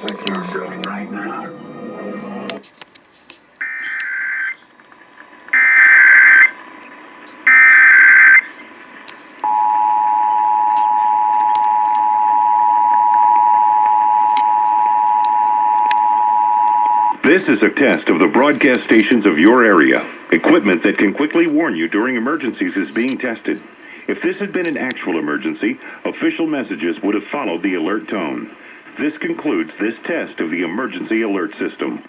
what you're doing right now. This is a test of the broadcast stations of your area. Equipment that can quickly warn you during emergencies is being tested. If this had been an actual emergency, official messages would have followed the alert tone. This concludes this test of the emergency alert system.